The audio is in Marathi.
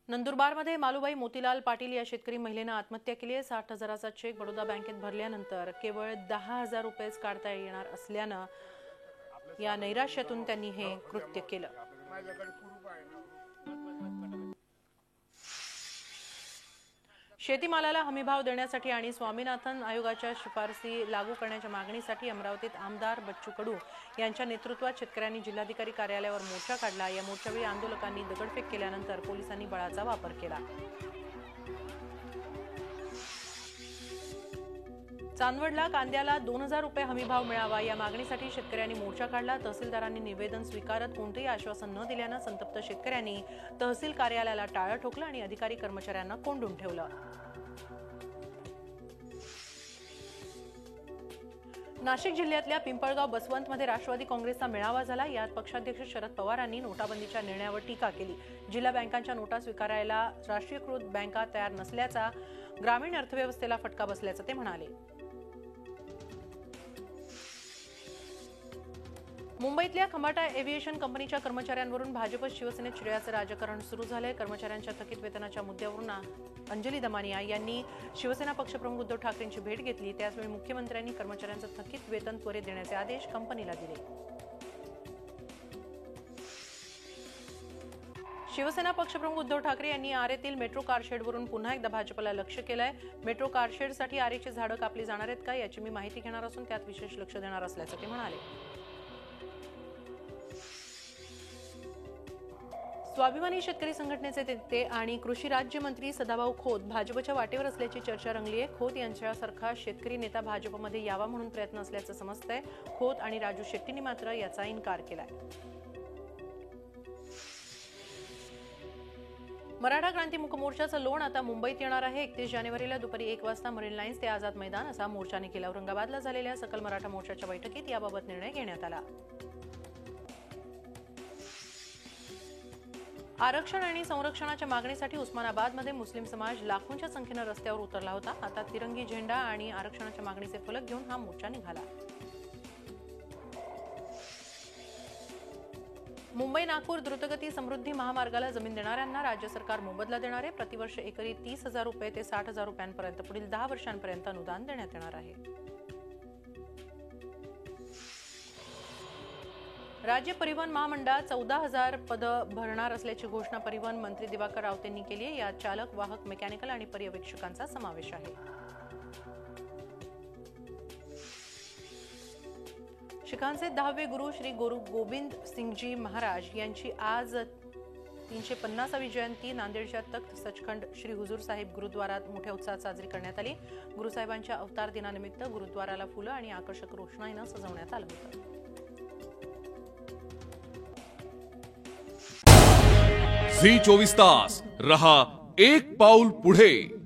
नंदुरबारमध्ये मालुबाई मोतीलाल पाटील या शेतकरी महिलेने आत्महत्या केली आहे। 60,000चा चेक बडोदा बँकेत भरल्यानंतर केवळ 10,000 रुपयेच काढता येणार असल्याने या नैराश्यातून त्यांनी हे कृत्य केलं। शेतीमालाला हमीभाव देण्यासाठी आणि स्वामीनाथन आयोगाच्या शिफारसी लागू करण्याच्या मागणीसाठी अमरावतीत आमदार बच्चू कडू यांच्या नेतृत्वात शेतकऱ्यांनी जिल्हाधिकारी कार्यालयावर मोर्चा काढला। या मोर्चावेळी आंदोलकांनी दगडफेक केल्यानंतर पोलिसांनी बळाचा वापर केला। चांदवडला कांद्याला 2,000 रुपये हमीभाव मिळावा या मागणीसाठी शेतकऱ्यांनी मोर्चा काढला। तहसीलदारांनी निवेदन स्वीकारत कोणतेही आश्वासन न दिल्याने संतप्त शेतकऱ्यांनी तहसील कार्यालयाला टाळं ठोकलं आणि अधिकारी कर्मचाऱ्यांना कोंडून ठेवलं। नाशिक जिल्ह्यातल्या पिंपळगाव बसवंतमध्ये राष्ट्रवादी काँग्रेसचा मेळावा झाला। यात पक्षाध्यक्ष शरद पवारांनी नोटाबंदीच्या निर्णयावर टीका केली। जिल्हा बँकांच्या नोटा स्वीकारायला राष्ट्रीयकृत बँका तयार नसल्याचा ग्रामीण अर्थव्यवस्थेला फटका बसल्याचं ते म्हणाले। मुंबईतल्या खमाटा एव्हिएशन कंपनीच्या कर्मचाऱ्यांवरून भाजप शिवसेनेत श्रेयाचं राजकारण सुरू झालंय। कर्मचाऱ्यांच्या थकीत वेतनाच्या मुद्द्यावरून अंजली दमानिया यांनी शिवसेना पक्षप्रमुख उद्धव ठाकरेंची भेट घेतली। त्याचवेळी मुख्यमंत्र्यांनी कर्मचाऱ्यांचं थकीत वेतन त्वरित देण्याचे आदेश कंपनीला दिले। शिवसेना पक्षप्रमुख उद्धव ठाकरे यांनी आरेतील मेट्रो कारशेडवरून पुन्हा एकदा भाजपला लक्ष केलंय। मेट्रो कारशेडसाठी आरेची झाडं कापली जाणार आहेत का याची मी माहिती घेणार असून त्यात विशेष लक्ष देणार असल्याचं ते म्हणाले। स्वाभिमानी शेतकरी संघटनेचे नेते आणि कृषी राज्यमंत्री सदाभाऊ खोत भाजपच्या वाटेवर असल्याची चर्चा रंगली आहे। खोत यांच्यासारखा शेतकरी नेता भाजपमध्ये यावा म्हणून प्रयत्न असल्याचं समजतंय। खोत आणि राजू शेट्टींनी मात्र याचा इन्कार केलाय। मराठा क्रांती मूक मोर्चाचं लोण आता मुंबईत येणार आहे। 31 जानेवारीला दुपारी 1 वाजता मरीन लाईन्स ते आझाद मैदान असा मोर्चा निघेल। औरंगाबादला झालेल्या सकल मराठा मोर्चाच्या बैठकीत याबाबत निर्णय घेण्यात आला। आरक्षण आणि संरक्षणाच्या मागणीसाठी उस्मानाबादमध्ये मुस्लिम समाज लाखोंच्या संख्येने रस्त्यावर उतरला होता। आता तिरंगी झेंडा आणि आरक्षणाच्या मागणीचे फलक घेऊन हा मोर्चा निघाला। मुंबई नागपूर द्रुतगती समृद्धी महामार्गाला जमीन देणाऱ्यांना राज्य सरकार मोबदला देणार आहे। प्रतिवर्ष एकरी 30,000 रुपये ते 60,000 रुपयांपर्यंत पुढील 10 वर्षांपर्यंत अनुदान देण्यात येणार आहे। राज्य परिवहन महामंडळात 14,000 पदं भरणार असल्याची घोषणा परिवहन मंत्री दिवाकर रावते यांनी केली आहे। यात चालक, वाहक, मेकॅनिकल आणि पर्यवेक्षकांचा समावेश आहे। शिखांचे 10वे गुरु श्री गुरु गोविंद सिंगजी महाराज यांची आज 350वी जयंती नांदेडच्या तख्त सचखंड श्री हुजूर साहिब गुरुद्वारात मोठ्या उत्साहात साजरी करण्यात आली। गुरुसाहेबांच्या अवतार दिनानिमित्त गुरुद्वाराला फुलं आणि आकर्षक रोषणाईने सजवण्यात आलं होतं। झी 24 तास रहा एक पाऊल पुढे।